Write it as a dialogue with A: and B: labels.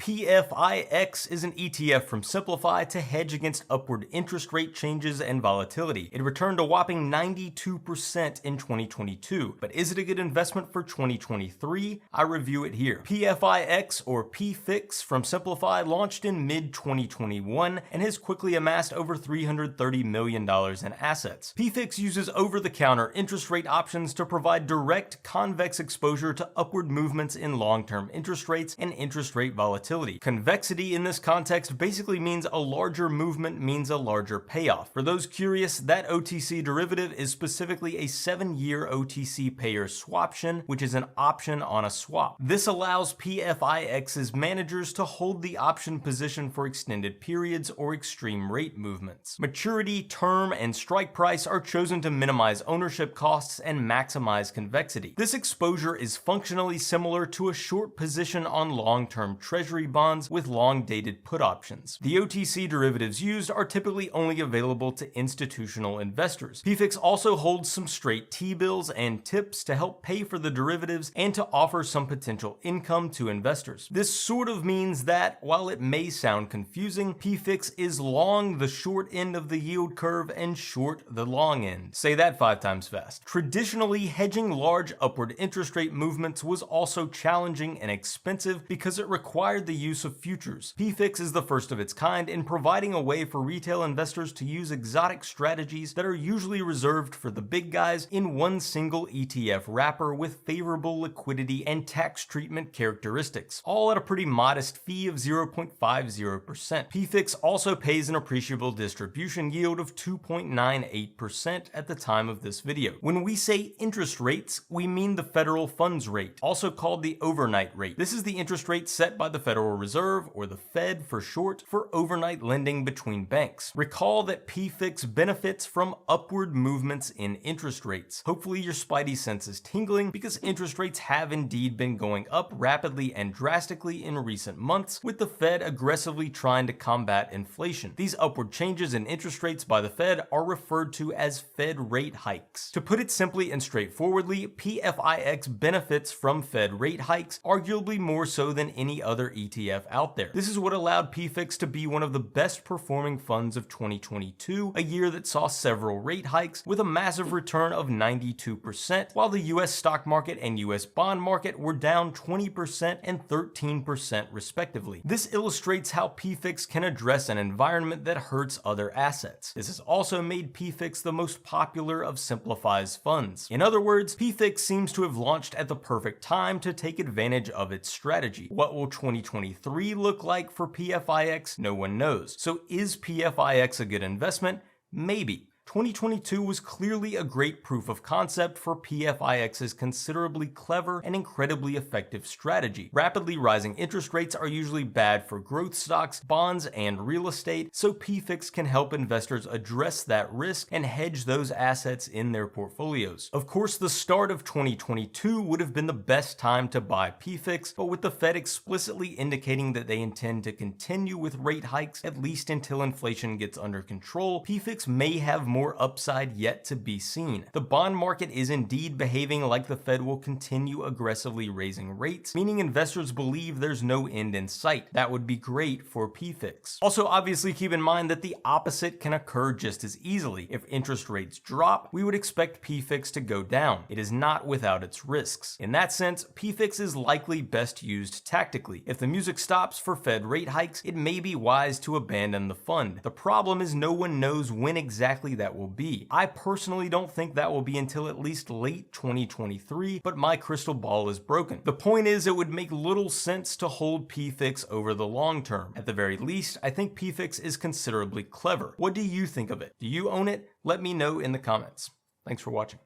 A: PFIX is an ETF from Simplify to hedge against upward interest rate changes and volatility. It returned a whopping 92% in 2022, but is it a good investment for 2023? I review it here. PFIX, or PFIX from Simplify, launched in mid-2021 and has quickly amassed over $330 million in assets. PFIX uses over-the-counter interest rate options to provide direct convex exposure to upward movements in long-term interest rates and interest rate volatility. Convexity in this context basically means a larger movement means a larger payoff. For those curious, that OTC derivative is specifically a 7-year OTC payer swaption, which is an option on a swap. This allows PFIX's managers to hold the option position for extended periods or extreme rate movements. Maturity, term, and strike price are chosen to minimize ownership costs and maximize convexity. This exposure is functionally similar to a short position on long-term treasury bonds with long-dated put options. The OTC derivatives used are typically only available to institutional investors. PFIX also holds some straight T-bills and tips to help pay for the derivatives and to offer some potential income to investors. This sort of means that, while it may sound confusing, PFIX is long the short end of the yield curve and short the long end. Say that 5 times fast. Traditionally, hedging large upward interest rate movements was also challenging and expensive because it required the use of futures. PFIX is the first of its kind in providing a way for retail investors to use exotic strategies that are usually reserved for the big guys in one single ETF wrapper with favorable liquidity and tax treatment characteristics, all at a pretty modest fee of 0.50%. PFIX also pays an appreciable distribution yield of 2.98% at the time of this video. When we say interest rates, we mean the federal funds rate, also called the overnight rate. This is the interest rate set by the Federal Reserve, or the Fed for short, for overnight lending between banks. Recall that PFIX benefits from upward movements in interest rates. Hopefully your spidey sense is tingling, because interest rates have indeed been going up rapidly and drastically in recent months, with the Fed aggressively trying to combat inflation. These upward changes in interest rates by the Fed are referred to as Fed rate hikes. To put it simply and straightforwardly, PFIX benefits from Fed rate hikes, arguably more so than any other ETF out there. This is what allowed PFIX to be one of the best performing funds of 2022, a year that saw several rate hikes with a massive return of 92%, while the US stock market and US bond market were down 20% and 13% respectively. This illustrates how PFIX can address an environment that hurts other assets. This has also made PFIX the most popular of Simplify's funds. In other words, PFIX seems to have launched at the perfect time to take advantage of its strategy. What will 2023 look like for PFIX? No one knows. So is PFIX a good investment? Maybe. 2022 was clearly a great proof of concept for PFIX's considerably clever and incredibly effective strategy. Rapidly rising interest rates are usually bad for growth stocks, bonds, and real estate, so PFIX can help investors address that risk and hedge those assets in their portfolios. Of course, the start of 2022 would have been the best time to buy PFIX, but with the Fed explicitly indicating that they intend to continue with rate hikes at least until inflation gets under control, PFIX may have more upside yet to be seen. The bond market is indeed behaving like the Fed will continue aggressively raising rates, meaning investors believe there's no end in sight. That would be great for PFIX. Also, obviously keep in mind that the opposite can occur just as easily. If interest rates drop, we would expect PFIX to go down. It is not without its risks. In that sense, PFIX is likely best used tactically. If the music stops for Fed rate hikes, it may be wise to abandon the fund. The problem is no one knows when exactly that will be. I personally don't think that will be until at least late 2023, but my crystal ball is broken. The point is, it would make little sense to hold PFIX over the long term. At the very least, I think PFIX is considerably clever. What do you think of it? Do you own it? Let me know in the comments. Thanks for watching.